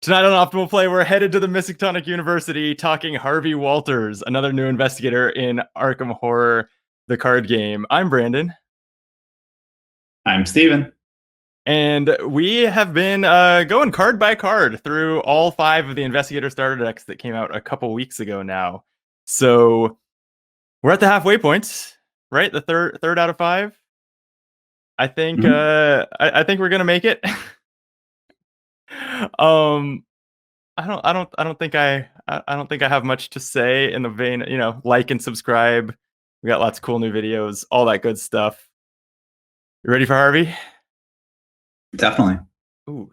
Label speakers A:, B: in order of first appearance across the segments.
A: Tonight on Optimal Play, we're headed to the Miskatonic University talking Harvey Walters, another new investigator in Arkham Horror, the card game. I'm Brandon.
B: I'm Steven.
A: And we have been going card by card through all 5 of the Investigator starter decks that came out a couple weeks ago now. So we're at the halfway point, right? The third out of 5. I think I think we're gonna make it. I don't think I have much to say in the vein, like and subscribe. We got lots of cool new videos, all that good stuff. You ready for Harvey?
B: Definitely.
A: Ooh,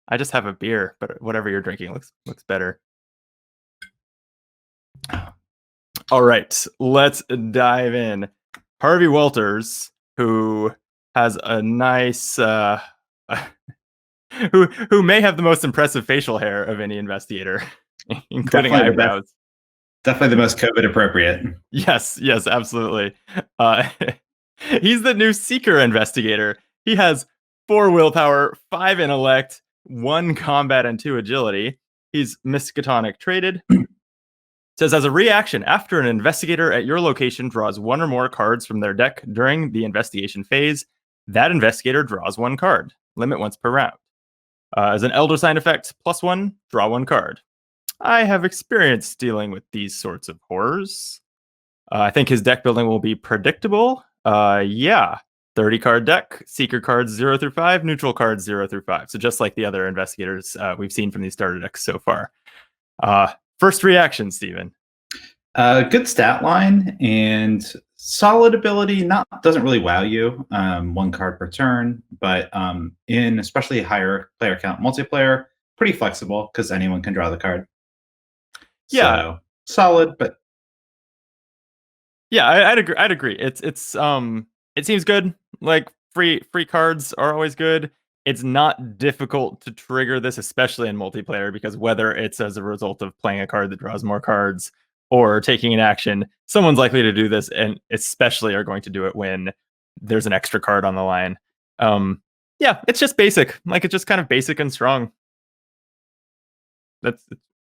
A: I just have a beer, but whatever you're drinking looks better. All right, let's dive in. Harvey Walters, who has a nice who may have the most impressive facial hair of any investigator, including eyebrows.
B: Definitely the most COVID appropriate.
A: Yes, absolutely. He's the new Seeker investigator. He has 4 willpower, 5 intellect, 1 combat, and 2 agility. He's Miskatonic traded. Says, as a reaction, after an investigator at your location draws 1 or more cards from their deck during the investigation phase, that investigator draws 1 card. Limit once per round. As an Elder Sign effect, +1, draw 1 card. I have experience dealing with these sorts of horrors. I think his deck building will be predictable. 30 card deck, Seeker cards 0 through 5, neutral cards 0 through 5. So just like the other investigators we've seen from these starter decks so far. First reaction, Steven.
B: Good stat line and solid ability. Doesn't really wow you. 1 card per turn, but in especially higher player count multiplayer, pretty flexible because anyone can draw the card.
A: Yeah,
B: so, solid, but
A: yeah, I'd agree. It seems good. Like free cards are always good. It's not difficult to trigger this, especially in multiplayer, because whether it's as a result of playing a card that draws more cards or taking an action, someone's likely to do this, and especially are going to do it when there's an extra card on the line. It's just basic. Like, it's just kind of basic and strong.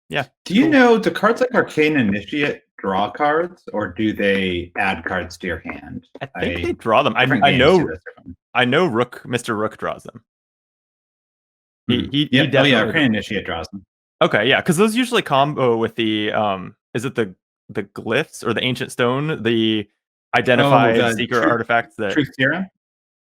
A: Yeah.
B: Do you know, do cards like Arcane Initiate draw cards, or do they add cards to your hand?
A: I think they draw them. I know Mr. Rook draws them. He definitely
B: Arcane Initiate draws them.
A: Okay, yeah, because those usually combo with the is it the glyphs or the ancient stone, the identified seeker artifacts that
B: Truth Serum?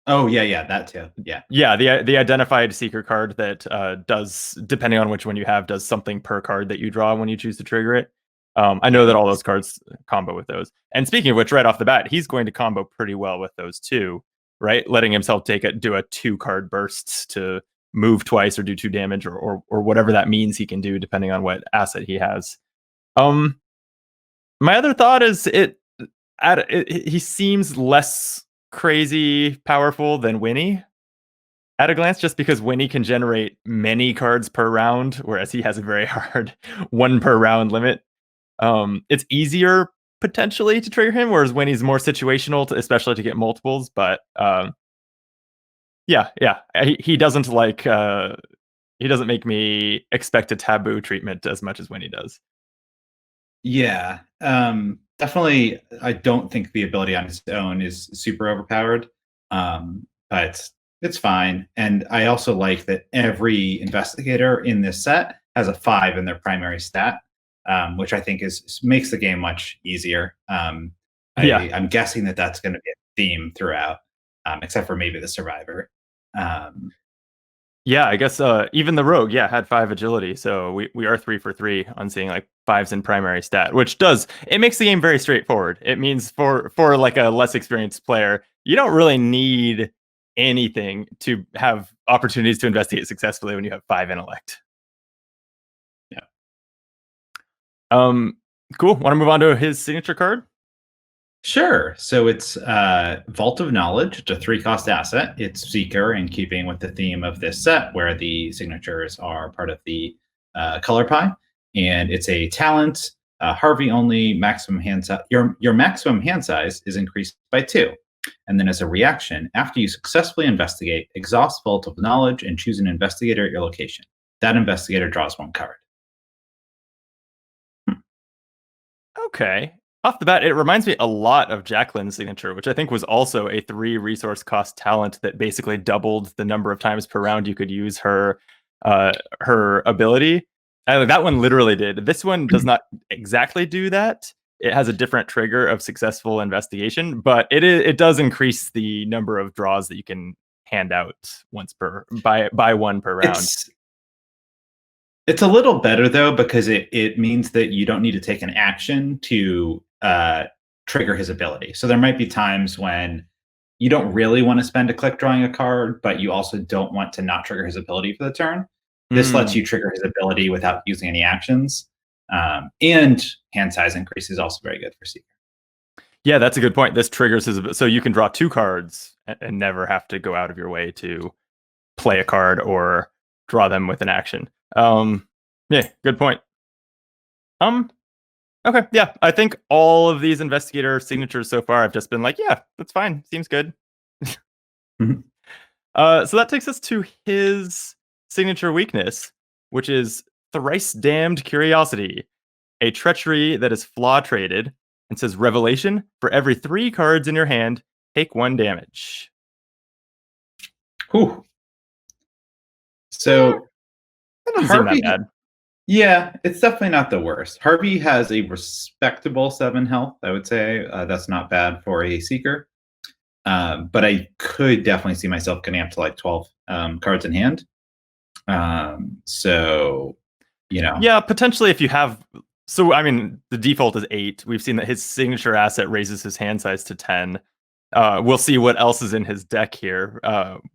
B: Oh yeah, that too. Yeah.
A: Yeah, the identified seeker card that does, depending on which one you have, does something per card that you draw when you choose to trigger it. I know that all those cards combo with those. And speaking of which, right off the bat, he's going to combo pretty well with those too, right? Letting himself do a 2 card burst to move twice or do 2 damage or whatever that means he can do, depending on what asset he has. My other thought is he seems less crazy powerful than Winnie at a glance, just because Winnie can generate many cards per round, whereas he has a very hard 1 per round limit. It's easier potentially to trigger him, whereas Winnie's more situational, especially to get multiples. But he doesn't he doesn't make me expect a taboo treatment as much as Winnie does.
B: Yeah, definitely. I don't think the ability on its own is super overpowered, but it's fine. And I also like that every investigator in this set has a 5 in their primary stat, which I think makes the game much easier. I'm guessing that's going to be a theme throughout, except for maybe the survivor.
A: I guess even the rogue, had 5 agility, so we are 3 for 3 on seeing like 5s in primary stat, which makes the game very straightforward. It means for like a less experienced player, you don't really need anything to have opportunities to investigate successfully when you have 5 intellect.
B: Yeah.
A: Cool. Want to move on to his signature card?
B: Sure. So it's Vault of Knowledge. It's a 3-cost asset. It's Seeker, in keeping with the theme of this set, where the signatures are part of the color pie. And it's a talent, Harvey only, maximum hand size. Your maximum hand size is increased by 2. And then as a reaction, after you successfully investigate, exhaust Vault of Knowledge and choose an investigator at your location. that investigator draws 1 card.
A: Okay. Off the bat, it reminds me a lot of Jacqueline's signature, which I think was also a 3 resource cost talent that basically doubled the number of times per round you could use her ability. That one literally did. This one does not exactly do that. It has a different trigger of successful investigation, but it does increase the number of draws that you can hand out by 1 per round.
B: It's a little better though, because it means that you don't need to take an action to trigger his ability. So there might be times when you don't really want to spend a click drawing a card, but you also don't want to not trigger his ability for the turn. This lets you trigger his ability without using any actions. And hand size increase is also very good for Seeker.
A: Yeah, that's a good point. This triggers his, so you can draw 2 cards and never have to go out of your way to play a card or draw them with an action. Yeah, good point. Okay, yeah, I think all of these investigator signatures so far have just been like, yeah, that's fine, seems good.
B: Mhm.
A: So that takes us to his signature weakness, which is thrice damned curiosity, a treachery that is flaw traded, and says revelation for every 3 cards in your hand, take 1 damage.
B: Whew. So
A: That doesn't seem
B: Harvey,
A: that bad.
B: yeah, it's definitely not the worst. Harvey has a respectable 7 health, I would say. That's not bad for a Seeker. But I could definitely see myself getting up to like 12 cards in hand. So,
A: Yeah, potentially if you have. So, I mean, the default is 8. We've seen that his signature asset raises his hand size to 10. We'll see what else is in his deck here,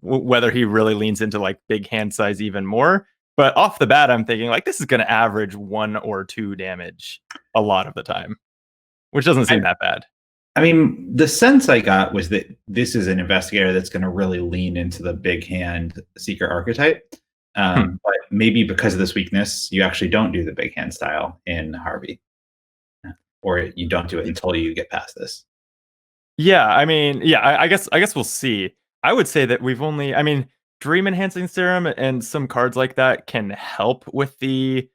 A: whether he really leans into like big hand size even more. But off the bat, I'm thinking like this is going to average 1 or 2 damage a lot of the time, which doesn't seem that bad.
B: I mean, the sense I got was that this is an investigator that's going to really lean into the big hand Seeker archetype. But maybe because of this weakness, you actually don't do the big hand style in Harvey, or you don't do it until you get past this.
A: Yeah, I mean, yeah, I guess we'll see. I would say that we've only, I mean, Dream Enhancing Serum and some cards like that can help with the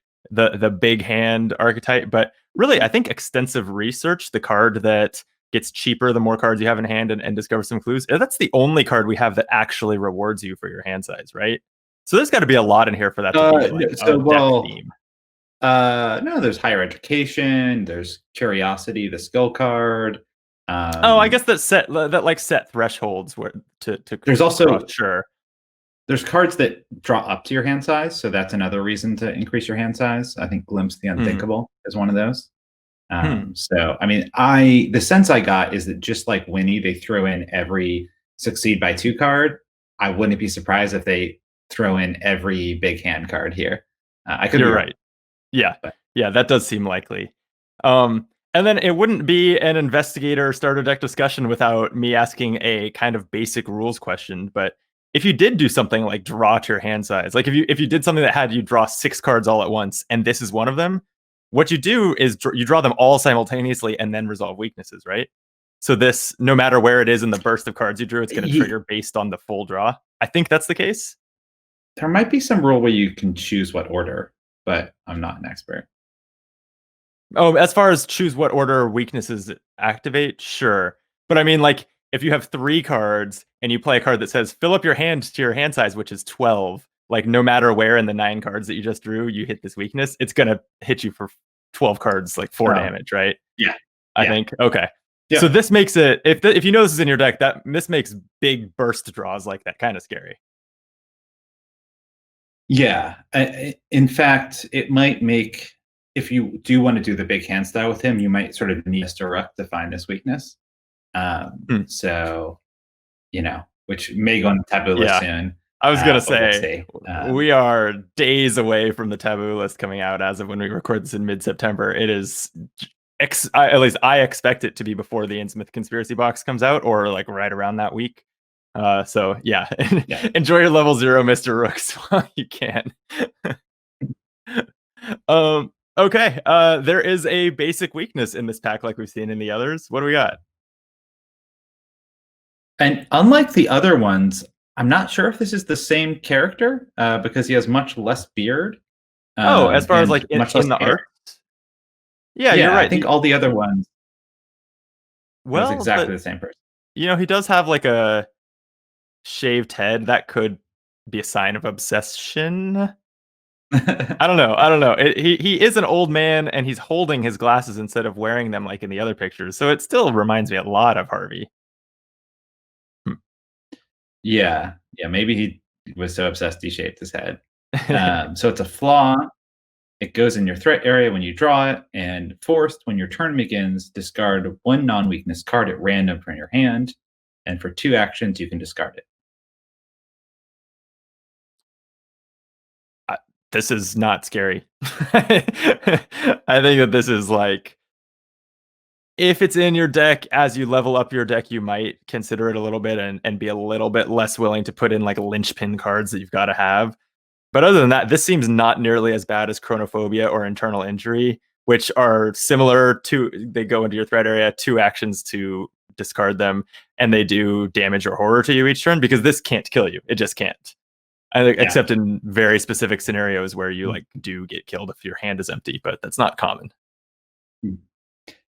A: big hand archetype, but really, I think extensive research, the card that gets cheaper the more cards you have in hand and discover some clues, that's the only card we have that actually rewards you for your hand size, right? So there's got to be a lot in here for that to be like a deck theme.
B: No, there's higher education, there's curiosity, the skill card.
A: I guess that like set thresholds where to
B: there's also
A: sure.
B: There's cards that draw up to your hand size, so that's another reason to increase your hand size. I think Glimpse the Unthinkable is one of those. So, I mean, the sense I got is that just like Winnie, they throw in every succeed by 2 card. I wouldn't be surprised if they throw in every big hand card here. I could.
A: You're right. Yeah, yeah, that does seem likely. And then it wouldn't be an investigator starter deck discussion without me asking a kind of basic rules question. But if you did do something like draw to your hand size, like if you did something that had you draw 6 cards all at once, and this is one of them, what you do is you draw them all simultaneously and then resolve weaknesses, right? So this, no matter where it is in the burst of cards you drew, it's going to trigger based on the full draw. I think that's the case.
B: There might be some rule where you can choose what order, but I'm not an expert.
A: Oh, as far as choose what order weaknesses activate, sure. But I mean, like, if you have 3 cards and you play a card that says fill up your hand to your hand size, which is 12, like no matter where in the 9 cards that you just drew, you hit this weakness, it's gonna hit you for 12 cards, like 4 damage, right?
B: Yeah.
A: I think. Okay.
B: Yeah.
A: So this makes it, if you know this is in your deck, this makes big burst draws like that kind of scary.
B: Yeah. In fact, it might make, if you do want to do the big hand style with him, you might sort of need Mr. Rook to find this weakness. So, which may go on the taboo list soon.
A: I was going to say, we are days away from the taboo list coming out as of when we record this in mid-September. It is, at least I expect it to be before the Innsmouth Conspiracy box comes out, or like right around that week. So yeah, enjoy your level 0 Mr. Rooks while you can. Okay, there is a basic weakness in this pack like we've seen in the others. What do we got?
B: And unlike the other ones, I'm not sure if this is the same character because he has much less beard
A: Oh, as far as
B: and
A: like
B: much less
A: in the
B: hair.
A: art, yeah, you're
B: Yeah, I
A: right.
B: think all the other ones, it was
A: Well,
B: exactly the same person.
A: he does have like a shaved head that could be a sign of obsession. I don't know. I don't know. He is an old man and he's holding his glasses instead of wearing them like in the other pictures. So it still reminds me a lot of Harvey.
B: Yeah, yeah, maybe he was so obsessed he shaved his head.
A: Hmm.
B: So it's a flaw. It goes in your threat area when you draw it, and forced when your turn begins, discard one non-weakness card at random from your hand, and for 2 actions you can discard it.
A: I- this is not scary. I think that this is like if it's in your deck as you level up your deck, you might consider it a little bit and be a little bit less willing to put in like linchpin cards that you've got to have. But other than that, this seems not nearly as bad as Chronophobia or Internal Injury, which are similar to they go into your threat area, 2 actions to discard them, and they do damage or horror to you each turn because this can't kill you. It just can't. I think,
B: Yeah.
A: except in very specific scenarios where you
B: Mm.
A: like do get killed if your hand is empty, but that's not common.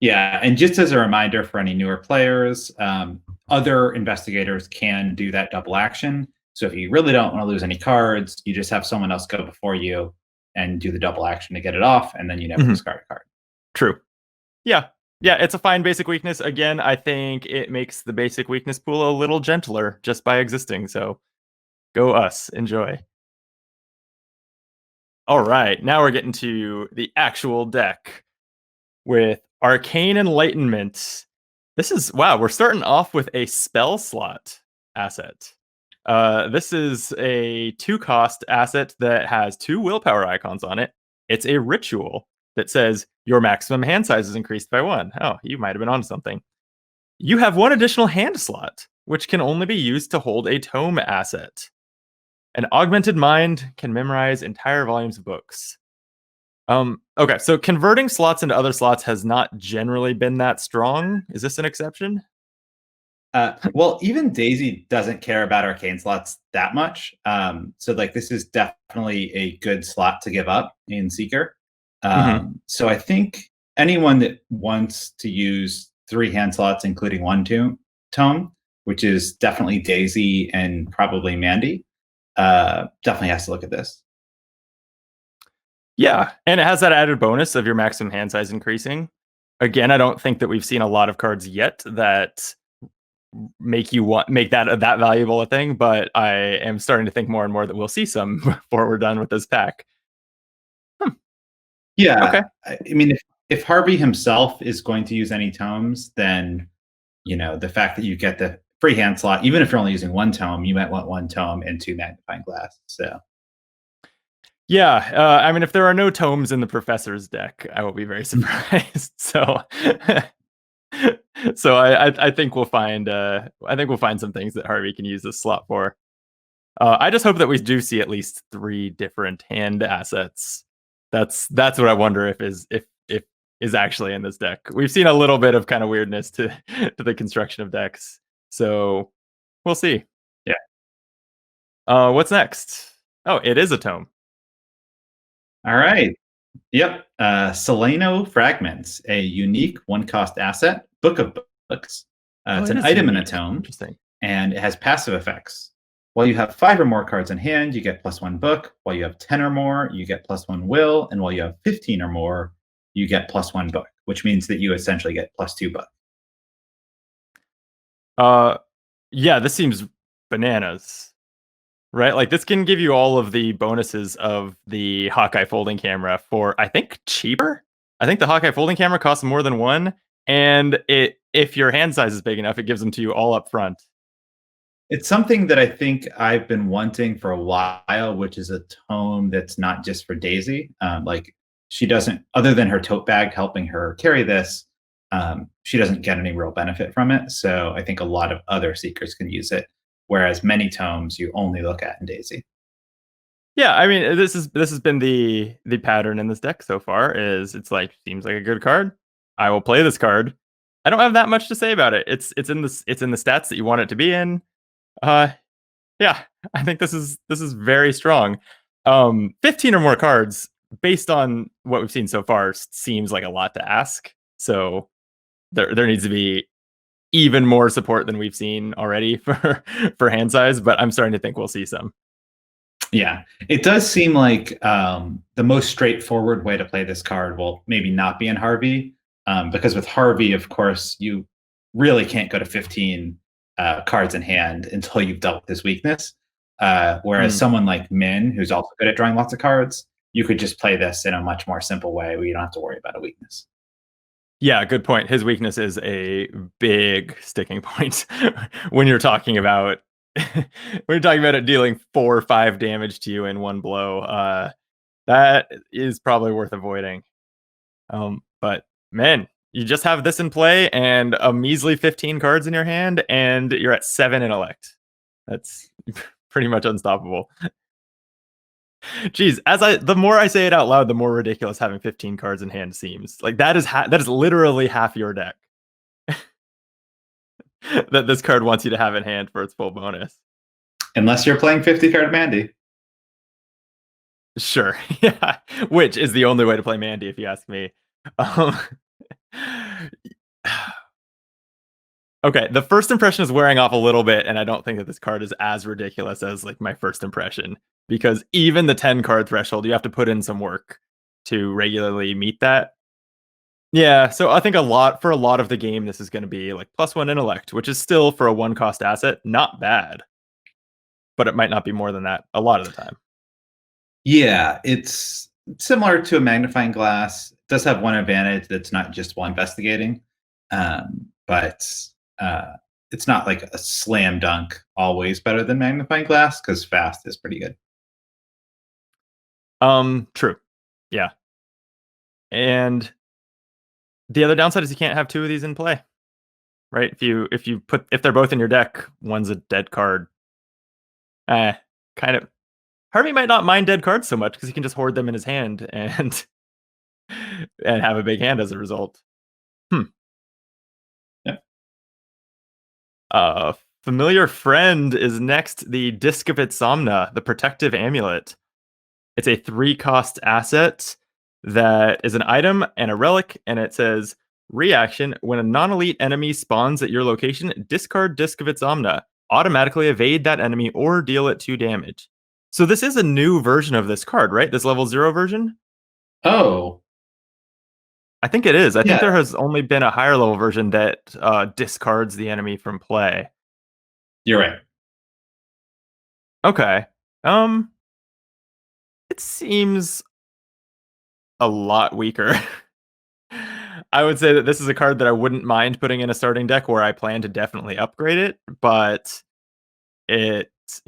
B: Yeah, and just as a reminder for any newer players, other investigators can do that double action. So if you really don't want to lose any cards, you just have someone else go before you and do the double action to get it off, and then you never
A: Mhm.
B: discard a card.
A: True. Yeah. Yeah, it's a fine basic weakness. Again, I think it makes the basic weakness pool a little gentler just by existing. So go us. Enjoy. All right. Now we're getting to the actual deck with Arcane Enlightenment. This is wow, we're starting off with a spell slot asset. This is a 2-cost asset that has 2 willpower icons on it. It's a ritual that says your maximum hand size is increased by 1. Oh, you might have been on something. You have 1 additional hand slot, which can only be used to hold a tome asset. An augmented mind can memorize entire volumes of books. Okay, so converting slots into other slots has not generally been that strong. Is this an exception?
B: Well, even Daisy doesn't care about arcane slots that much. So like this is definitely a good slot to give up in Seeker.
A: Hmm.
B: So I think anyone that wants to use 3 hand slots, including 1 tome, which is definitely Daisy and probably Mandy, definitely has to look at this.
A: Yeah, and it has that added bonus of your maximum hand size increasing. Again, I don't think that we've seen a lot of cards yet that make that valuable a thing, but I am starting to think more and more that we'll see some before we're done with this pack. Hmm,
B: Yeah,
A: okay.
B: I mean, if Harvey himself is going to use any tomes, then the fact that you get the free hand slot, even if you're only using 1 tome, you might want 1 tome and 2 magnifying glass. So
A: Yeah, I mean, if there are no tomes in the professor's deck, I will be very surprised. So, I think we'll find some things that Harvey can use this slot for. I just hope that we do see at least 3 different hand assets. That's what I wonder if is actually in this deck. We've seen a little bit of kind of weirdness to to the construction of decks, so we'll see.
B: yeah.
A: What's next? Oh, it is a tome.
B: All right. Yep. Selenofragments, a unique 1-cost asset, book of books.
A: Oh,
B: It's
A: it
B: an
A: is
B: item in a
A: unique.
B: tome,
A: Interesting.
B: and it has passive effects. While you have 5 or more cards in hand, you get +1 book. While you have 10 or more, you get +1 will. And while you have 15 or more, you get +1 book, which means that you essentially get +2 book.
A: Uh, yeah, this seems bananas, right? Like this can give you all of the bonuses of the Hawkeye folding camera for I think cheaper. I think the Hawkeye folding camera costs more than 1, and it if your hand size is big enough, it gives them to you all up front.
B: It's something that I think I've been wanting for a while, which is a tome that's not just for Daisy. Like she doesn't, other than her tote bag helping her carry this, she doesn't get any real benefit from it. So I think a lot of other seekers can use it, whereas many tomes you only look at in Daisy.
A: Yeah, I mean this has been the pattern in this deck so far. Is it's like seems like a good card. I will play this card. I don't have that much to say about it. It's in the stats that you want it to be in. Uh, Yeah, I think this is very strong. 15 or more cards, based on what we've seen so far, seems like a lot to ask. So there needs to be even more support than we've seen already for hand size. But I'm starting to think we'll see some.
B: Yeah, it does seem like the most straightforward way to play this card will maybe not be in Harvey, because with Harvey, of course, you really can't go to 15 cards in hand until you've dealt with his weakness. Whereas
A: Hmm.
B: someone like Min, who's also good at drawing lots of cards, you could just play this in a much more simple way where you don't have to worry about a weakness.
A: Yeah, good point. His weakness is a big sticking point when you're talking about when you're talking about it dealing 4 or 5 damage to you in one blow. That is probably worth avoiding. But man, you just have this in play and a measly 15 cards in your hand, and you're at 7 intellect. That's pretty much unstoppable. Jeez, the more I say it out loud, the more ridiculous having 15 cards in hand seems. Like that is literally half your deck that this card wants you to have in hand for its full bonus.
B: Unless you're playing 50 card Mandy.
A: Sure, yeah, which is the only way to play Mandy, if you ask me. Um, Okay, the first impression is wearing off a little bit, and I don't think that this card is as ridiculous as like my first impression, because even the 10 card threshold, you have to put in some work to regularly meet that. Yeah, so I think a lot of the game, this is going to be like +1 intellect, which is still for a 1 cost asset not bad, but it might not be more than that a lot of the time.
B: Yeah, it's similar to a magnifying glass. It does have one advantage that's not just while investigating, but uh, it's not like a slam dunk always better than magnifying glass because fast is pretty good.
A: True. Yeah. And the other downside is you can't have two of these in play, right? If they're both in your deck, one's a dead card. Eh, kind of. Harvey might not mind dead cards so much because he can just hoard them in his hand and and have a big hand as a result. Hmm.
B: Yeah.
A: Familiar friend is next. The Discovet Somna, the protective amulet. It's a 3 cost asset that is an item and a relic, and it says reaction: when a non-elite enemy spawns at your location, discard Discovet Somna. Automatically evade that enemy or deal it 2 damage. So this is a new version of this card, right? This level 0 version?
B: Oh,
A: I think it is. I think
B: yeah,
A: there has only been a higher level version that discards the enemy from play.
B: you're right.
A: Okay. It seems a lot weaker. I would say that this is a card that I wouldn't mind putting in a starting deck where I plan to definitely upgrade it, but it's,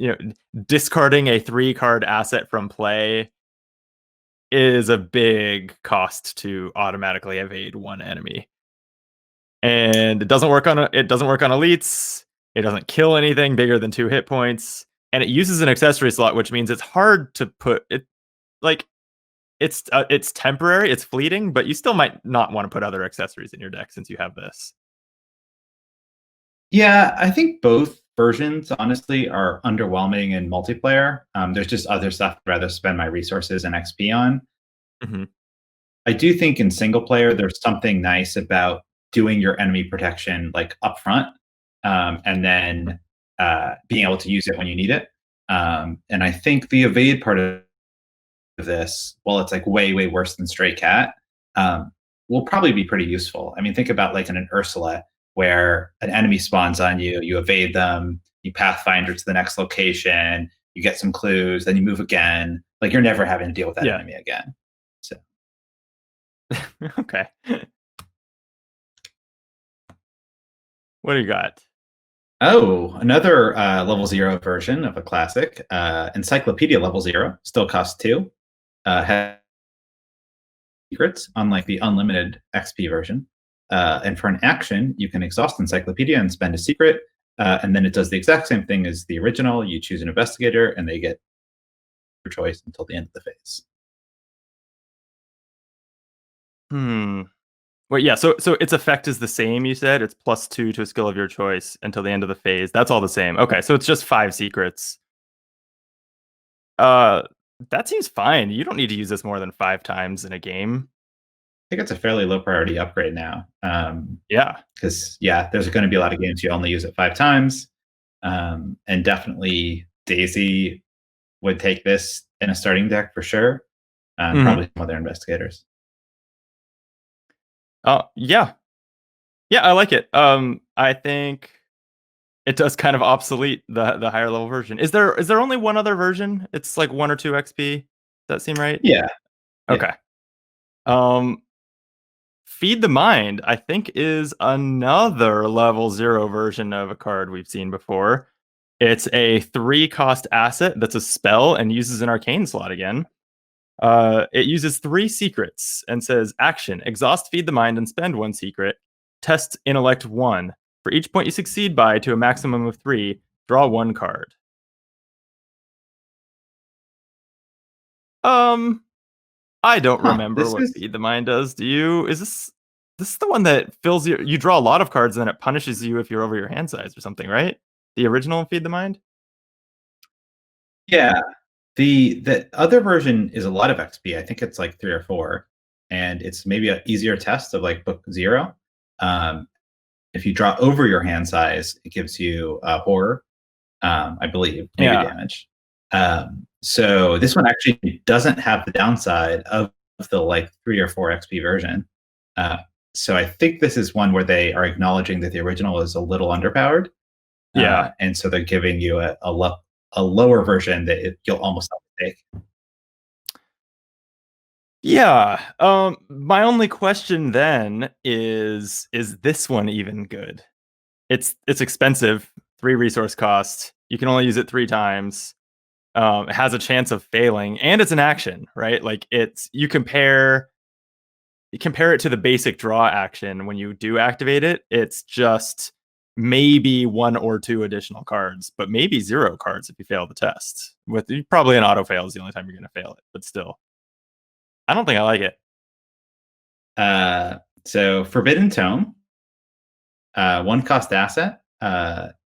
A: discarding a 3 card asset from play is a big cost to automatically evade one enemy. And it doesn't work on elites. It doesn't kill anything bigger than 2 hit points, and it uses an accessory slot, which means it's hard to put it like it's temporary, it's fleeting, but you still might not want to put other accessories in your deck since you have this.
B: Yeah, I think both versions honestly are underwhelming in multiplayer. There's just other stuff I'd rather spend my resources and XP on.
A: Mhm.
B: I do think in single player, there's something nice about doing your enemy protection like upfront, and then being able to use it when you need it. And I think the evade part of this, while it's like way, way worse than Stray Cat, will probably be pretty useful. I mean, think about like in an Ursula where an enemy spawns on you, you evade them, you pathfinder to the next location, you get some clues, then you move again. Like you're never having to deal with that
A: Yeah.
B: enemy again. So
A: Okay. What do you got?
B: oh, another level 0 version of a classic. Encyclopedia level 0 still costs 2. Has secrets, unlike the unlimited XP version. And for an action, you can exhaust Encyclopedia and spend a secret. And then it does the exact same thing as the original. You choose an investigator, and they get your choice until the end of the phase.
A: Hmm. Wait, yeah, so its effect is the same, you said? It's +2 to a skill of your choice until the end of the phase. That's all the same. Okay, so it's just 5 secrets. That seems fine. You don't need to use this more than 5 times in a game.
B: I think it's a fairly low priority upgrade now.
A: Yeah.
B: Because there's going to be a lot of games you only use it 5 times, and definitely Daisy would take this in a starting deck for sure.
A: Mhm.
B: Probably some other investigators.
A: Yeah. Yeah, I like it. I think it does kind of obsolete the higher level version. Is there only one other version? It's like 1 or 2 XP. Does that seem right?
B: Yeah, yeah.
A: Okay. Um, Feed the Mind, I think, is another level 0 version of a card we've seen before. It's a 3-cost asset that's a spell and uses an arcane slot again. It uses 3 secrets and says action, exhaust Feed the Mind and spend 1 secret. Test intellect 1. For each point you succeed by to a maximum of 3, draw 1 card. Um, I don't
B: Huh.
A: remember
B: This
A: what
B: is
A: Feed the Mind does. Do you? Is this is the one that fills you draw a lot of cards and then it punishes you if you're over your hand size or something, right? The original Feed the Mind?
B: yeah. The other version is a lot of XP. I think it's like 3 or 4, and it's maybe an easier test of like book 0. Um, if you draw over your hand size, it gives you horror, I believe, maybe
A: Yeah.
B: damage. So this one actually doesn't have the downside of the like 3 or 4 XP version. Uh, so I think this is one where they are acknowledging that the original is a little underpowered,
A: Yeah.
B: and so they're giving you a lower version that you'll almost not take.
A: Yeah. My only question then is this one even good? It's expensive, 3 resource cost. You can only use it 3 times. It has a chance of failing, and it's an action, right? Like you compare it to the basic draw action. When you do activate it, it's just maybe 1 or 2 additional cards, but maybe 0 cards if you fail the test. With probably an auto fail is the only time you're going to fail it, but still, I don't think I like it.
B: So Forbidden Tome, 1 cost asset.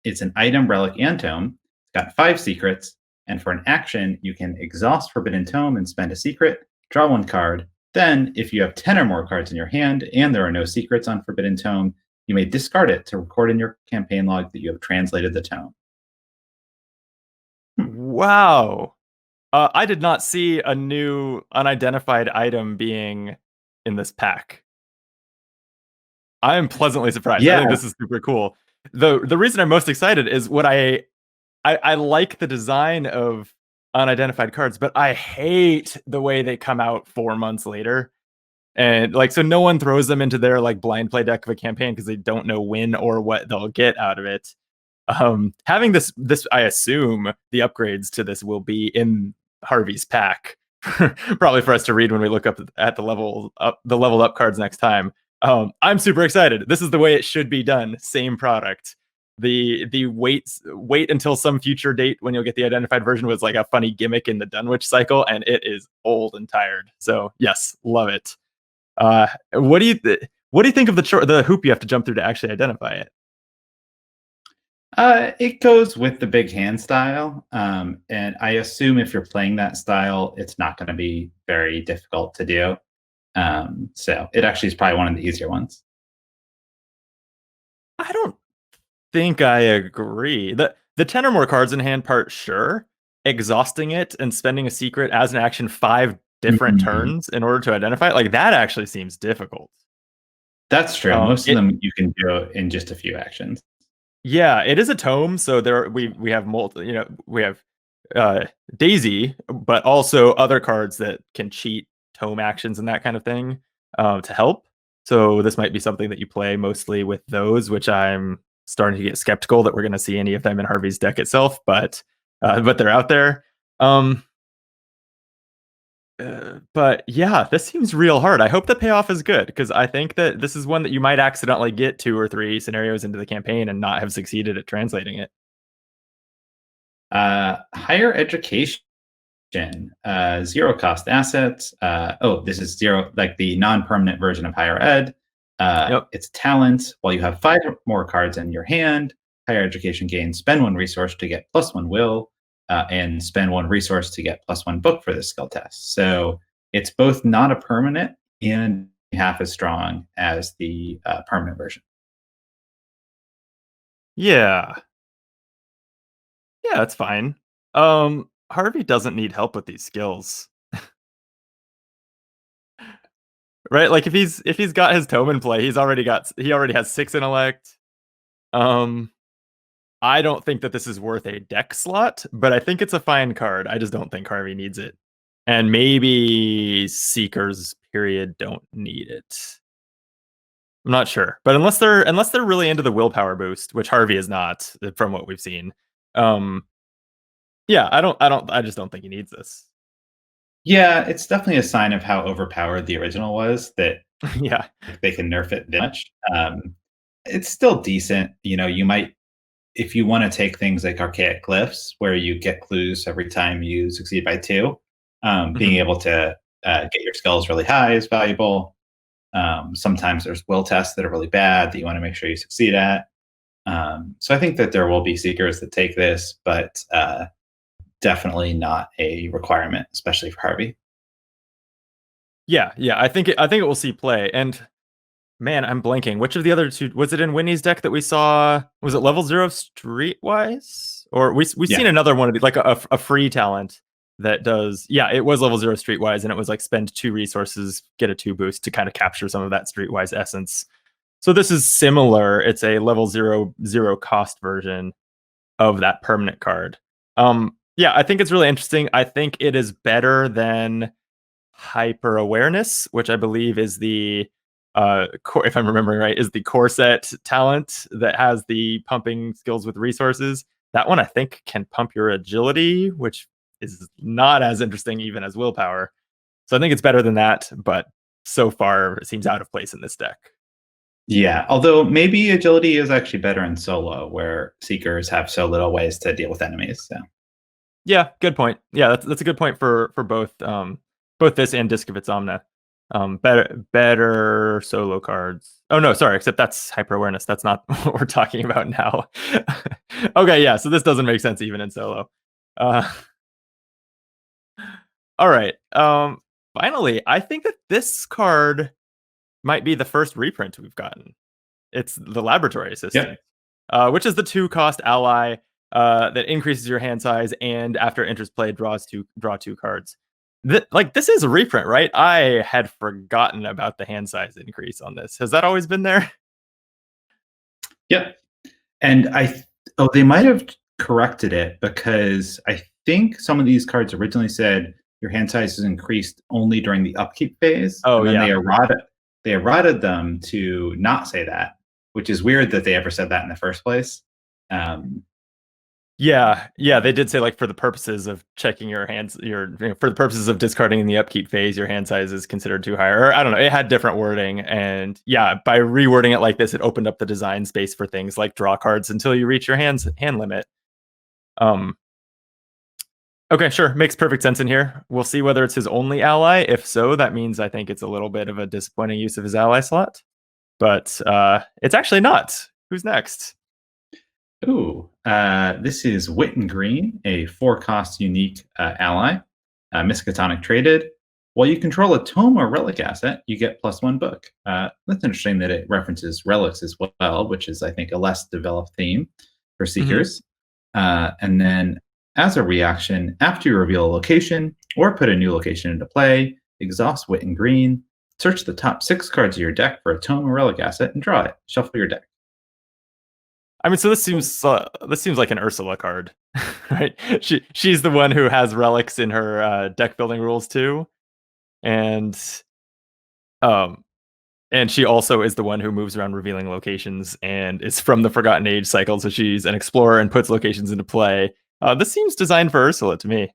B: It's an item, relic, and tome. It's got 5 secrets, and for an action, you can exhaust Forbidden Tome and spend a secret, draw 1 card. Then, if you have 10 or more cards in your hand and there are no secrets on Forbidden Tome, you may discard it to record in your campaign log that you have translated the tome.
A: Wow. I did not see a new unidentified item being in this pack. I am pleasantly surprised. I
B: Yeah.
A: think this is super cool. The reason I'm most excited is what I like the design of unidentified cards, but I hate the way they come out 4 months later. And like so no one throws them into their like blind play deck of a campaign because they don't know when or what they'll get out of it. Having this I assume the upgrades to this will be in Harvey's pack. Probably for us to read when we look up at the leveled up cards next time. I'm super excited. This is the way it should be done. Same product. The wait until some future date when you'll get the identified version was like a funny gimmick in the Dunwich cycle, and it is old and tired. So yes, love it. What do you think of the hoop you have to jump through to actually identify it?
B: It goes with the big hand style. And I assume if you're playing that style, it's not going to be very difficult to do. So it actually is probably one of the easier ones.
A: I don't think I agree. The 10 or more cards in hand part, sure. Exhausting it and spending a secret as an action 5 different
B: Mhm.
A: turns in order to identify it, like that actually seems difficult.
B: That's true. Most of
A: It
B: them you can do in just a few actions.
A: Yeah, it is a tome, so we have we have uh Daisy, but also other cards that can cheat tome actions and that kind of thing to help. So this might be something that you play mostly with those, which I'm starting to get skeptical that we're going to see any of them in Harvey's deck itself, but they're out there. Um but yeah, this seems real hard. I hope the payoff is good because I think that this is one that you might accidentally get 2 or 3 scenarios into the campaign and not have succeeded at translating it.
B: Higher education, 0 cost assets. This is zero, like the non-permanent version of higher ed.
A: Yep.
B: It's talent. While you have 5 more cards in your hand, higher education gains spend 1 resource to get +1 will. and spend 1 resource to get +1 book for this skill test. So it's both not a permanent and half as strong as the permanent version.
A: Yeah. Yeah, that's fine. Harvey doesn't need help with these skills. Right? Like if he's got his tome in play, he already has 6 intellect. Um I don't think that this is worth a deck slot, but I think it's a fine card. I just don't think Harvey needs it. And maybe Seekers period don't need it. I'm not sure. But unless they're really into the willpower boost, which Harvey is not from what we've seen. Um yeah, I just don't think he needs this.
B: Yeah, it's definitely a sign of how overpowered the original was that
A: Yeah.
B: they can nerf it that much. It's still decent. You might, if you want to take things like archaic glyphs, where you get clues every time you succeed by 2, being
A: Mhm.
B: able to get your skills really high is valuable. Sometimes there's will tests that are really bad that you want to make sure you succeed at. So I think that there will be seekers that take this, but definitely not a requirement, especially for Harvey.
A: Yeah, yeah, I think it will see play. And man, I'm blanking. Which of the other two was it in Winnie's deck that we saw? Was it level 0 streetwise? Or we've
B: Yeah.
A: seen another one of these, like a free talent that does. Yeah, it was level 0 streetwise, and it was like spend 2 resources, get a 2 boost to kind of capture some of that streetwise essence. So this is similar. It's a level 0 cost version of that permanent card. Yeah, I think it's really interesting. I think it is better than hyper awareness, which I believe is the if I'm remembering right, is the core set talent that has the pumping skills with resources. That one I think can pump your agility, which is not as interesting even as willpower. So I think it's better than that, but so far it seems out of place in this deck.
B: Yeah. Although maybe agility is actually better in solo, where seekers have so little ways to deal with enemies. So
A: Yeah, good point. Yeah, that's a good point for both this and Discovet Somna. Better solo cards. Oh no, sorry, except that's hyper awareness. That's not what we're talking about now. Okay, yeah, so this doesn't make sense even in solo. Uh, all right. Finally, I think that this card might be the first reprint we've gotten. It's the laboratory
B: yep.
A: assistant, which is the 2 cost ally that increases your hand size and after enters play draw 2 cards. Like this is a reprint, right? I had forgotten about the hand size increase on this. Has that always been there?
B: Yep. And they might have corrected it, because I think some of these cards originally said your hand size is increased only during the upkeep phase,
A: Oh
B: and then
A: yeah.
B: they errated them to not say that, which is weird that they ever said that in the first place. Um,
A: Yeah, yeah, they did say like for the purposes of checking your hands, for the purposes of discarding in the upkeep phase, your hand size is considered too high. Or I don't know, it had different wording, and yeah, by rewording it like this, it opened up the design space for things like draw cards until you reach your hand limit. Um, okay, sure, makes perfect sense in here. We'll see whether it's his only ally. If so, that means I think it's a little bit of a disappointing use of his ally slot, but it's actually not. Who's next?
B: This is Whitt and Green, a 4-cost unique ally, Miskatonic traded. While you control a tome or relic asset, you get +1 book. That's interesting that it references relics as well, which is, I think, a less developed theme for
A: Mhm.
B: seekers. And then, as a reaction, after you reveal a location or put a new location into play, exhaust Whitt and Green, search the top 6 cards of your deck for a tome or relic asset and draw it. Shuffle your deck.
A: I mean, so this seems like an Ursula card, right? She's the one who has relics in her deck building rules too, and um, and she also is the one who moves around revealing locations and is from the Forgotten Age cycle. So she's an explorer and puts locations into play. This seems designed for Ursula to me.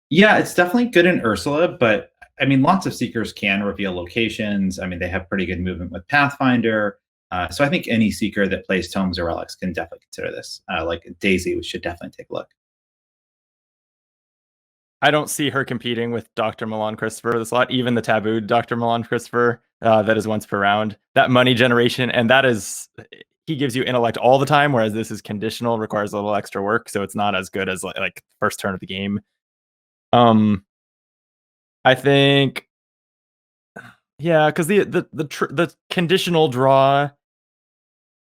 B: Yeah, it's definitely good in Ursula, but I mean, lots of seekers can reveal locations. I mean, they have pretty good movement with Pathfinder. So I think any seeker that plays tomes or relics can definitely consider this. Like Daisy, we should definitely take a look.
A: I don't see her competing with Dr. Milan Christopher this lot, even the tabooed Dr. Milan Christopher that is once per round. That money generation, and that is he gives you intellect all the time, whereas this is conditional, requires a little extra work, so it's not as good as like first turn of the game. I think, yeah, because the conditional draw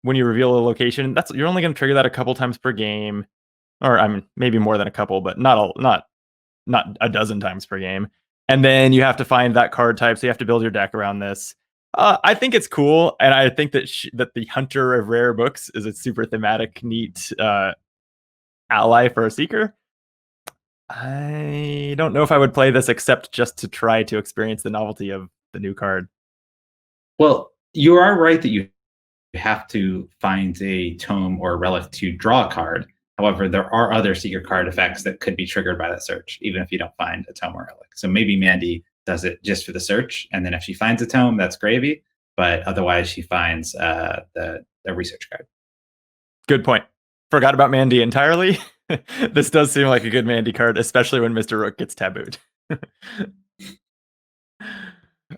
A: when you reveal a location, you're only going to trigger that a couple times per game, or I mean maybe more than a couple, but not a dozen times per game. And then you have to find that card type, so you have to build your deck around this. I think it's cool, and I think that that the Hunter of Rare Books is a super thematic, neat ally for a Seeker. I don't know if I would play this except just to try to experience the novelty of the new card.
B: Well, you are right that you have to find a tome or a relic to draw a card. However, there are other Seeker card effects that could be triggered by that search, even if you don't find a tome or relic. So maybe Mandy does it just for the search, and then if she finds a tome, that's gravy. But otherwise, she finds the research card.
A: Good point. Forgot about Mandy entirely. This does seem like a good Mandy card, especially when Mr. Rook gets tabooed.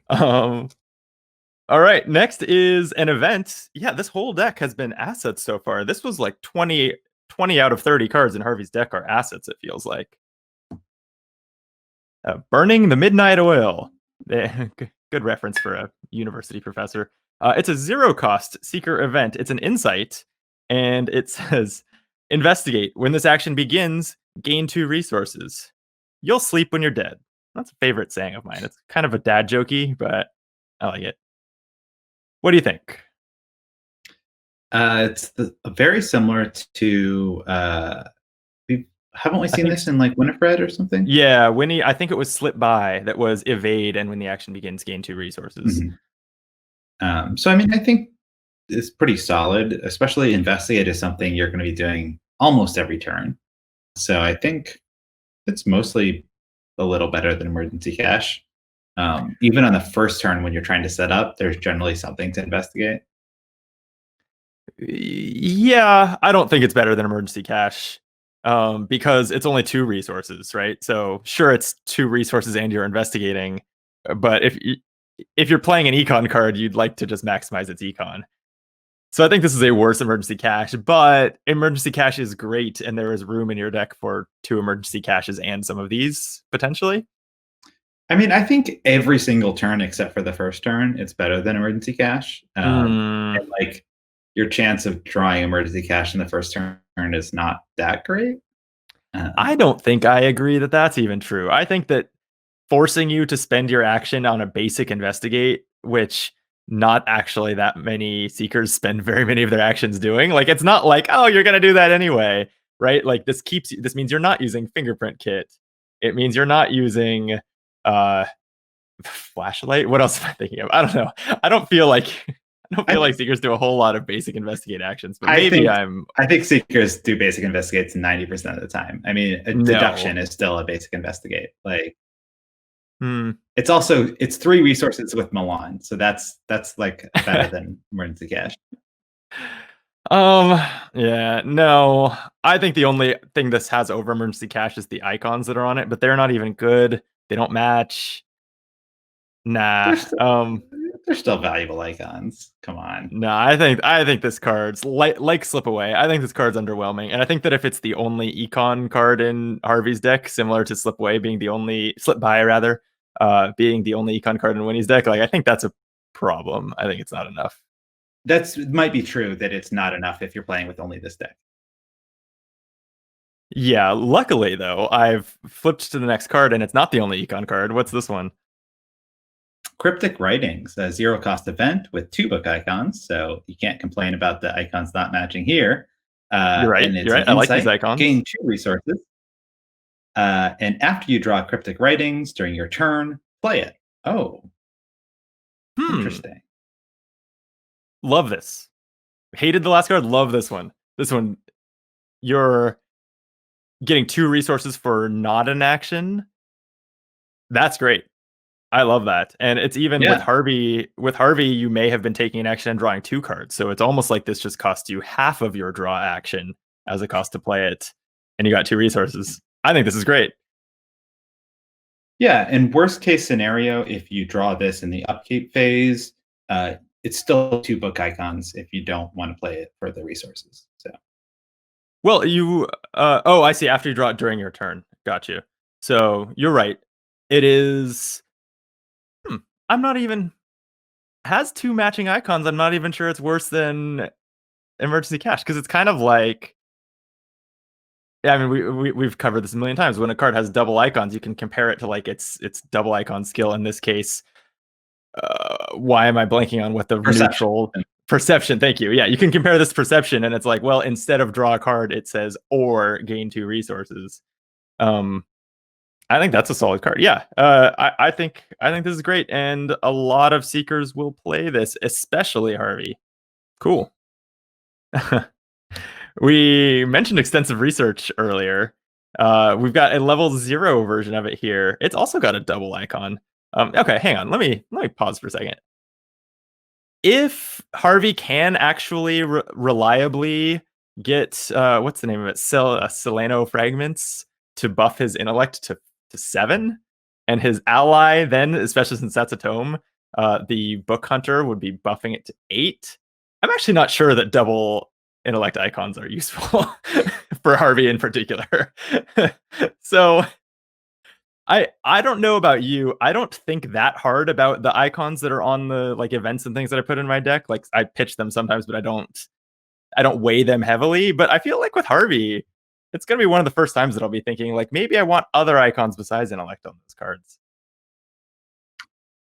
A: All right, next is an event. Yeah, this whole deck has been assets so far. This was like 20 out of 30 cards in Harvey's deck are assets, it feels like. Burning the Midnight Oil. Good reference for a university professor. It's a 0-cost Seeker event. It's an insight, and it says, investigate. When this action begins, gain 2 resources. You'll sleep when you're dead. That's a favorite saying of mine. It's kind of a dad jokey, but I like it. What do you think?
B: It's very similar to haven't we seen this in like Winifred or something?
A: Yeah, Winnie. I think it was Slip By that was evade, and when the action begins, gain 2 resources.
B: Mm-hmm. So I mean, I think it's pretty solid. Especially investigate is something you're going to be doing almost every turn. So I think it's mostly a little better than emergency cash. Even on the first turn when you're trying to set up, there's generally something to investigate.
A: Yeah, I don't think it's better than emergency cash because it's only 2 resources, right? So sure, it's 2 resources and you're investigating, but if you're playing an econ card, you'd like to just maximize its econ. So I think this is a worse emergency cash, but emergency cash is great, and there is room in your deck for 2 emergency caches and some of these potentially.
B: I mean, I think every single turn except for the first turn, it's better than emergency cash. And like your chance of drawing emergency cash in the first turn is not that great.
A: I don't think I agree that that's even true. I think that forcing you to spend your action on a basic investigate, which not actually that many Seekers spend very many of their actions doing. Like, it's not like, oh, you're going to do that anyway, right? Like, this means you're not using Fingerprint Kit. It means you're not using Flashlight. What else am I thinking of? I don't know. I don't feel like Seekers do a whole lot of basic investigate actions, but I
B: think Seekers do basic investigates 90% of the time. I mean, deduction is still a basic investigate. Like, it's 3 resources with Milan, so that's like better than emergency cash.
A: Yeah, no. I think the only thing this has over emergency cash is the icons that are on it, but they're not even good. They don't match. Nah.
B: They're still valuable icons. Come on.
A: No, I think this card's like Slip Away. I think this card's underwhelming, and I think that if it's the only econ card in Harvey's deck, similar to Slip Away being the only Slip By rather, being the only econ card in Winnie's deck, like I think that's a problem. I think it's not enough.
B: It might be true that it's not enough if you're playing with only this deck.
A: Yeah, luckily though, I've flipped to the next card, and it's not the only econ card. What's this one?
B: Cryptic Writings, a 0-cost event with 2 book icons, so you can't complain about the icons not matching here.
A: You're right. You're right. I like these icons.
B: Gain 2 resources. And after you draw Cryptic Writings during your turn, play it. Oh. Interesting.
A: Love this. Hated the last card. Love this one. This one, you're getting 2 resources for not an action. That's great. I love that. And it's even with Harvey. With Harvey, you may have been taking an action and drawing 2 cards. So it's almost like this just costs you half of your draw action as a cost to play it. And you got 2 resources. I think this is great.
B: Yeah, and worst case scenario, if you draw this in the upkeep phase, it's still 2 book icons if you don't want to play it for the resources. So
A: Well, you oh, I see. After you draw it during your turn. Got you. So you're right. It is. Hmm, I'm not even has 2 matching icons. I'm not even sure it's worse than emergency cash because it's kind of like. Yeah, I mean, we've covered this a million times. When a card has double icons, you can compare it to like its double icon skill. In this case, why am I blanking on what the
B: perception.
A: neutral perception? Thank you. Yeah, you can compare this perception, and it's like, well, instead of draw a card, it says or gain 2 resources. Um, I think that's a solid card. Yeah, I think this is great, and a lot of seekers will play this, especially Harvey. Cool. We mentioned extensive research earlier. We've got a level 0 version of it here. It's also got a double icon. Okay, hang on. Let me pause for a second. If Harvey can actually reliably get what's the name of it, Selenofragments to buff his intellect to 7, and his ally then, especially since that's a tome, the book hunter would be buffing it to 8. I'm actually not sure that double intellect icons are useful for Harvey in particular. So I don't know about you. I don't think that hard about the icons that are on the like events and things that I put in my deck. Like I pitch them sometimes, but I don't weigh them heavily. But I feel like with Harvey, it's gonna be one of the first times that I'll be thinking like maybe I want other icons besides intellect on those cards.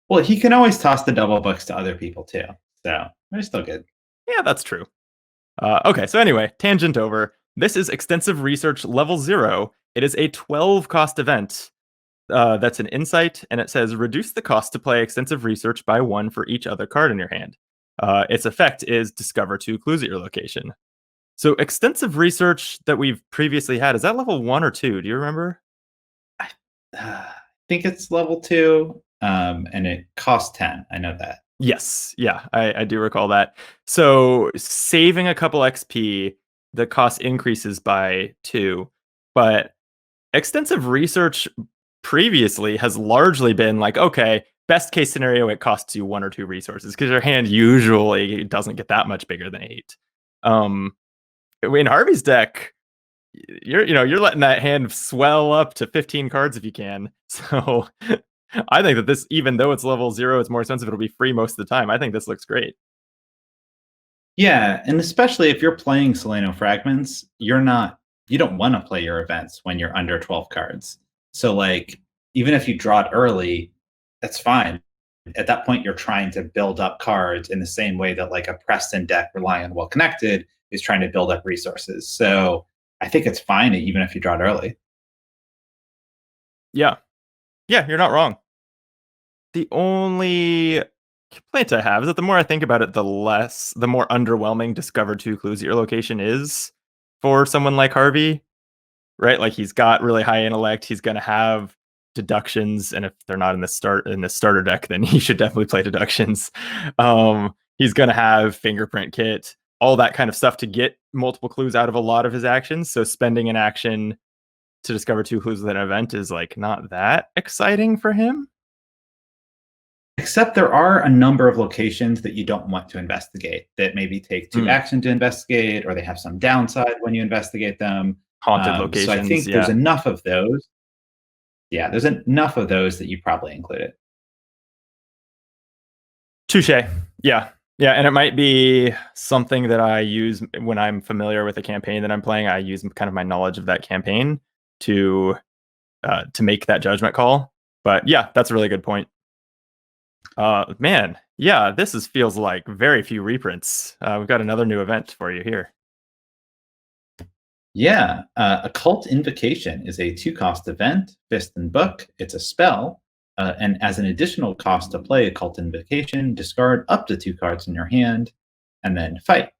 B: Well, he can always toss the double books to other people too. So they're still good.
A: Yeah, that's true. Okay, so anyway, tangent over. This is extensive research level 0. It is a 12 cost event. That's an insight, and it says reduce the cost to play extensive research by 1 for each other card in your hand. Its effect is discover 2 clues at your location. So extensive research that we've previously had, is that level 1 or 2? Do you remember?
B: I think it's level 2, and it costs 10. I know that.
A: Yes, yeah, I do recall that. So saving a couple XP, the cost increases by 2, but extensive research previously has largely been like, okay, best case scenario, it costs you 1 or 2 resources because your hand usually doesn't get that much bigger than 8. In Harvey's deck, you're letting that hand swell up to 15 cards if you can. So I think that this, even though it's level 0, it's more expensive. It'll be free most of the time. I think this looks great.
B: Yeah, and especially if you're playing Selenofragments, you don't want to play your events when you're under 12 cards. So like even if you draw it early, that's fine. At that point, you're trying to build up cards in the same way that like a Preston deck relying on well connected is trying to build up resources. So I think it's fine even if you draw it early.
A: Yeah. Yeah, you're not wrong. The only complaint I have is that the more I think about it, the more underwhelming discover 2 clues at your location is for someone like Harvey, right? Like he's got really high intellect. He's going to have deductions, and if they're not in the starter deck, then he should definitely play deductions. He's going to have fingerprint kit, all that kind of stuff to get multiple clues out of a lot of his actions. So spending an action to discover 2 clues with an event is like not that exciting for him.
B: Except there are a number of locations that you don't want to investigate that maybe take 2 action to investigate, or they have some downside when you investigate them.
A: Haunted locations.
B: So I think there's enough of those. Yeah, there's enough of those that you probably include it.
A: Touche. Yeah. Yeah. And it might be something that I use when I'm familiar with a campaign that I'm playing. I use kind of my knowledge of that campaign to make that judgment call. But yeah, that's a really good point. Man, yeah, feels like very few reprints. We've got another new event for you here.
B: Yeah, Occult Invocation is a 2-cost event, fist and book. It's a spell, and as an additional cost to play Occult Invocation, discard up to 2 cards in your hand, and then fight.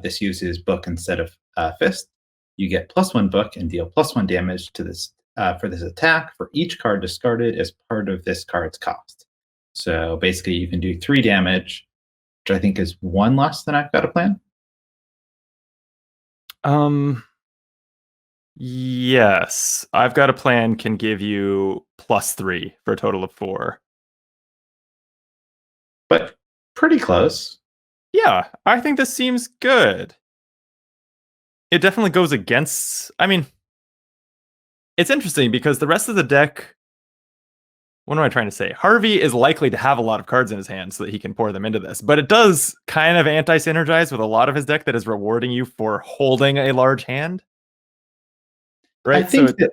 B: This uses book instead of fist. You get +1 book and deal +1 damage to this for this attack for each card discarded as part of this card's cost. So basically, you can do 3 damage, which I think is 1 less than I've got a plan.
A: Yes, I've got a plan can give you +3 for a total of 4.
B: But pretty close.
A: Yeah, I think this seems good. It definitely goes against. I mean, it's interesting because the rest of the deck. What am I trying to say? Harvey is likely to have a lot of cards in his hand so that he can pour them into this, but it does kind of anti-synergize with a lot of his deck that is rewarding you for holding a large hand,
B: I
A: right? So
B: think that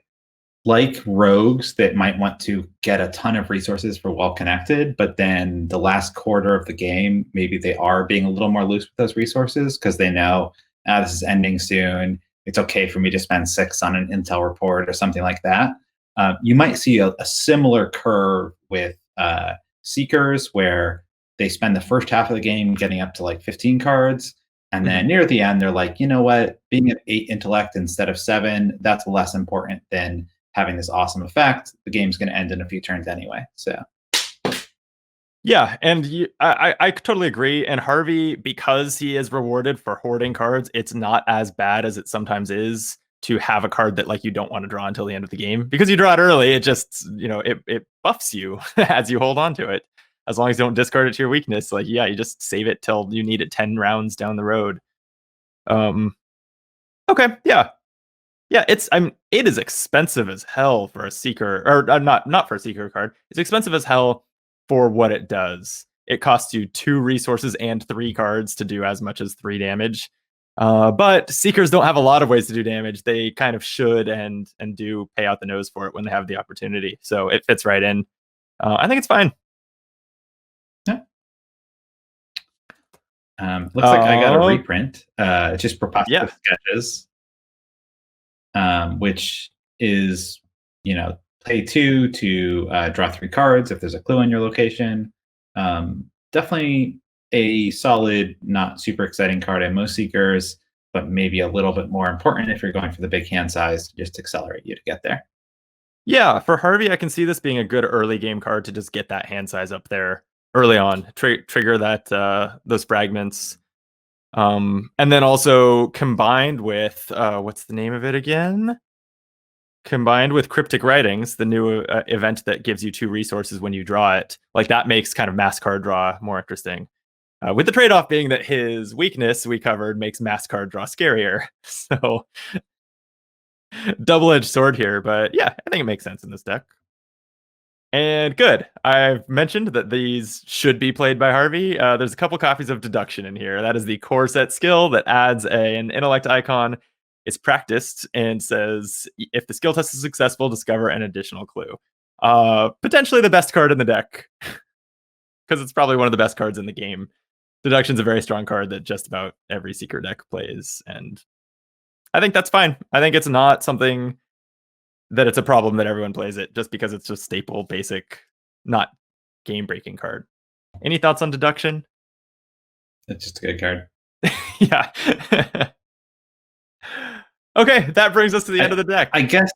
B: like rogues that might want to get a ton of resources for well connected, but then the last quarter of the game, maybe they are being a little more loose with those resources because they know, this is ending soon. It's okay for me to spend 6 on an intel report or something like that. You might see a similar curve with seekers where they spend the first half of the game getting up to like 15 cards. And then
A: mhm.
B: near the end, they're like, you know what? Being at 8 intellect instead of 7, that's less important than having this awesome effect. The game's going to end in a few turns anyway. So
A: Yeah, and I totally agree. And Harvey, because he is rewarded for hoarding cards, it's not as bad as it sometimes is to have a card that like you don't want to draw until the end of the game because you draw it early. It just it buffs you as you hold on to it. As long as you don't discard it to your weakness, like yeah, you just save it till you need it 10 rounds down the road. Um, okay, yeah, yeah. it is expensive as hell for a seeker, or not for a seeker card. It's expensive as hell for what it does. It costs you 2 resources and 3 cards to do as much as 3 damage. But seekers don't have a lot of ways to do damage. They kind of should and do pay out the nose for it when they have the opportunity. So it fits right in. I think it's fine.
B: yeah. Looks like I got a
A: Uh,
B: reprint. Just
A: yeah,
B: preposterous sketches, which is pay 2 to draw 3 cards if there's a clue on your location. Definitely a solid, not super exciting card in most seekers, but maybe a little bit more important if you're going for the big hand size to just accelerate you to get there.
A: yeah. For Harvey, I can see this being a good early game card to just get that hand size up there early on. Trigger that those fragments. And then also combined with what's the name of it again? Combined with cryptic writings, the new event that gives you 2 resources when you draw it, like that makes kind of mass card draw more interesting. With the trade-off being that his weakness we covered makes mass card draw scarier. So double-edged sword here, but yeah, I think it makes sense in this deck. And good. I've mentioned that these should be played by Harvey. There's a couple copies of deduction in here. That is the core set skill that adds an intellect icon. It's practiced and says if the skill test is successful, discover an additional clue. Potentially the best card in the deck because it's probably one of the best cards in the game. Deduction's a very strong card that just about every seeker deck plays, and I think that's fine. I think it's not something that it's a problem that everyone plays it just because it's just staple, basic, not game breaking card. Any thoughts on deduction?
B: It's just a good card.
A: Yeah. Okay, that brings us to the end of the deck.
B: I guess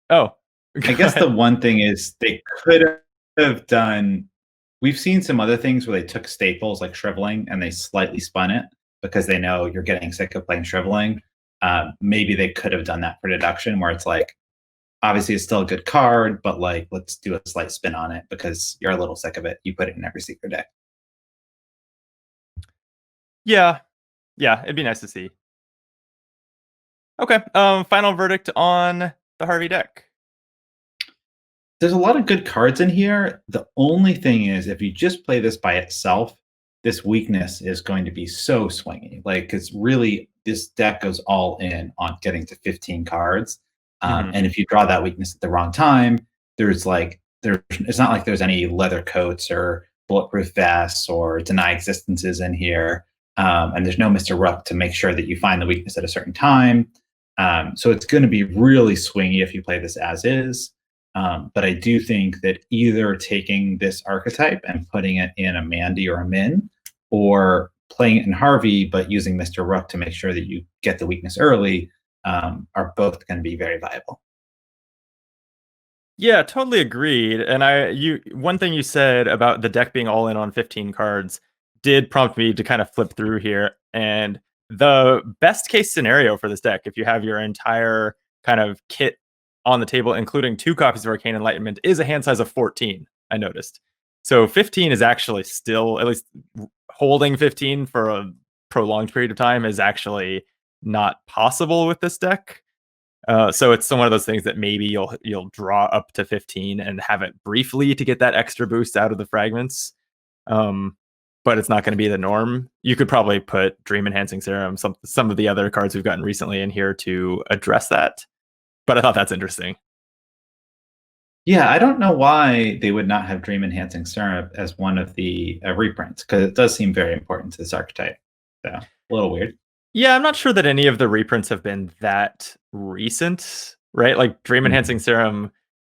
A: Oh,
B: I guess the one thing is they could have done. We've seen some other things where they took staples like shriveling and they slightly spun it because they know you're getting sick of playing shriveling. Maybe they could have done that for deduction, where it's like, obviously it's still a good card, but like let's do a slight spin on it because you're a little sick of it. You put it in every secret deck.
A: yeah, yeah, it'd be nice to see. Okay, final verdict on the Harvey deck.
B: There's a lot of good cards in here. The only thing is, if you just play this by itself, this weakness is going to be so swingy. Like, because really, this deck goes all in on getting to 15 cards.
A: Mhm.
B: And if you draw that weakness at the wrong time, it's not like there's any leather coats or bulletproof vests or deny existences in here. And there's no Mr. Rook to make sure that you find the weakness at a certain time. So it's going to be really swingy if you play this as is. But I do think that either taking this archetype and putting it in a Mandy or a Min, or playing it in Harvey but using Mr. Rook to make sure that you get the weakness early, are both going to be very viable.
A: Yeah, totally agreed. And one thing you said about the deck being all in on 15 cards did prompt me to kind of flip through here. And the best case scenario for this deck, if you have your entire kind of kit on the table, including 2 copies of Arcane Enlightenment, is a hand size of 14, I noticed. So 15 is actually still, at least holding 15 for a prolonged period of time is actually not possible with this deck. So it's one of those things that maybe you'll draw up to 15 and have it briefly to get that extra boost out of the fragments. But it's not going to be the norm. You could probably put Dream Enhancing Serum, some of the other cards we've gotten recently in here to address that. But I thought that's interesting.
B: Yeah, I don't know why they would not have Dream Enhancing Serum as one of the reprints, because it does seem very important to this archetype. So a little weird.
A: Yeah, I'm not sure that any of the reprints have been that recent, right? Like Dream Enhancing Serum,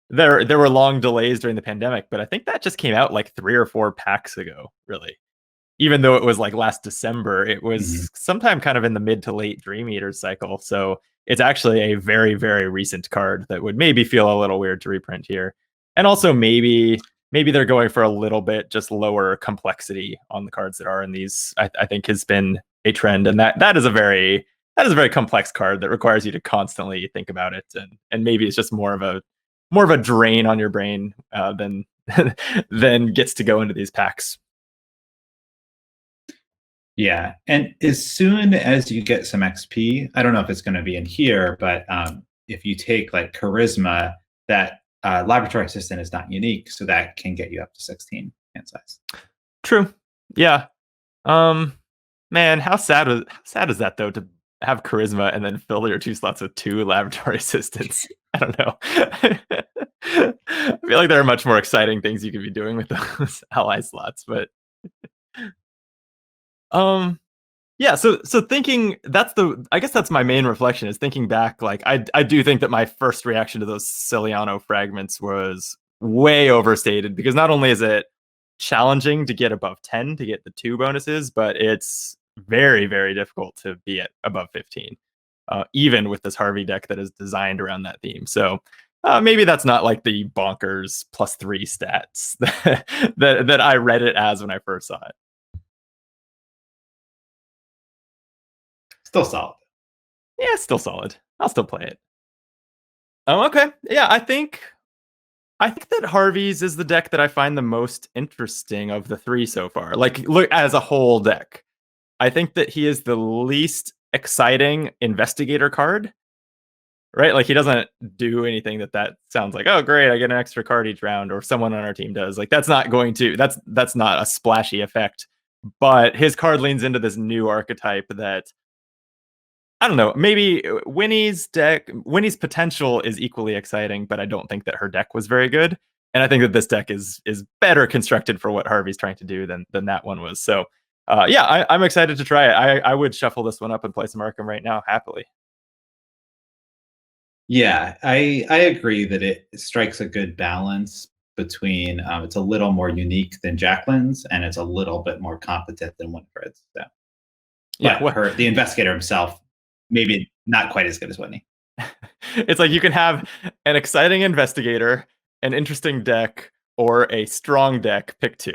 A: there were long delays during the pandemic, but I think that just came out like 3 or 4 packs ago, really. Even though it was like last December, it was sometime kind of in the mid to late Dream Eaters cycle. So it's actually a very, very recent card that would maybe feel a little weird to reprint here. And also maybe they're going for a little bit just lower complexity on the cards that are in these. I think has been a trend, and that is a very complex card that requires you to constantly think about it, and maybe it's just more of a drain on your brain than than gets to go into these packs.
B: Yeah, and as soon as you get some XP, I don't know if it's going to be in here, but if you take like Charisma, that Laboratory Assistant is not unique, so that can get you up to 16 hand size.
A: True. Yeah. Man, how sad is that though, to have Charisma and then fill your 2 slots with 2 Laboratory Assistants? I don't know. I feel like there are much more exciting things you could be doing with those ally slots, but yeah, so thinking, I guess that's my main reflection, is thinking back. Like I do think that my first reaction to those Selenofragments was way overstated, because not only is it challenging to get above 10 to get the 2 bonuses, but it's very, very difficult to be at above 15, even with this Harvey deck that is designed around that theme. So maybe that's not like the bonkers +3 stats that I read it as when I first saw it.
B: Still solid.
A: Yeah, still solid. I'll still play it. Oh, okay. Yeah, I think that Harvey's is the deck that I find the most interesting of the 3 so far. Like, look, as a whole deck, I think that he is the least exciting investigator card. Right? Like, he doesn't do anything that sounds like, oh great, I get an extra card each round, or someone on our team does. Like, that's not a splashy effect. But his card leans into this new archetype that, I don't know, maybe Winnie's potential is equally exciting, but I don't think that her deck was very good. And I think that this deck is better constructed for what Harvey's trying to do than that one was. So yeah, I'm excited to try it. I would shuffle this one up and play some Arkham right now, happily.
B: Yeah, I agree that it strikes a good balance between it's a little more unique than Jacqueline's, and it's a little bit more competent than Winifred's. So.
A: Yeah,
B: but the investigator himself, maybe not quite as good as Whitney.
A: It's like you can have an exciting investigator, an interesting deck, or a strong deck. Pick 2,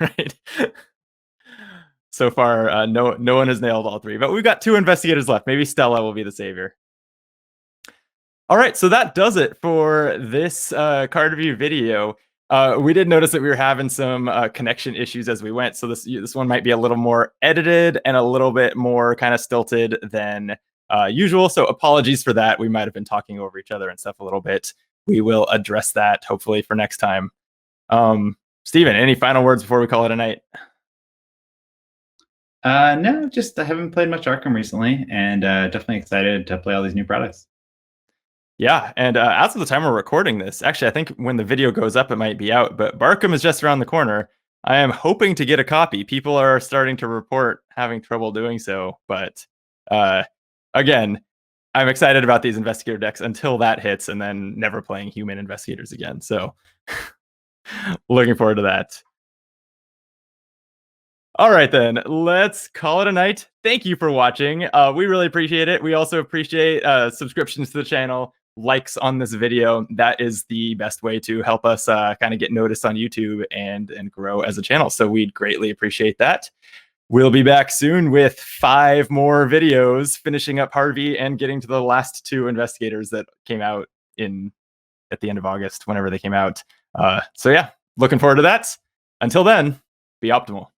A: right? So far, no one has nailed all 3, but we've got 2 investigators left. Maybe Stella will be the savior. All right, so that does it for this card review video. We did notice that we were having some connection issues as we went, so this one might be a little more edited and a little bit more kind of stilted than usual. So apologies for that. We might have been talking over each other and stuff a little bit. We will address that hopefully for next time. Steven, any final words before we call it a night?
B: No, just I haven't played much Arkham recently, and definitely excited to play all these new products.
A: Yeah, and as of the time we're recording this, actually, I think when the video goes up, it might be out, but Barkham is just around the corner. I am hoping to get a copy. People are starting to report having trouble doing so, but again, I'm excited about these investigator decks until that hits, and then never playing human investigators again. So looking forward to that. All right, then, let's call it a night. Thank you for watching. We really appreciate it. We also appreciate subscriptions to the channel, likes on this video. That is the best way to help us kind of get noticed on YouTube and grow as a channel. So we'd greatly appreciate that. We'll be back soon with 5 more videos, finishing up Harvey and getting to the last 2 investigators that came out at the end of August, whenever they came out. So yeah, looking forward to that. Until then, be optimal.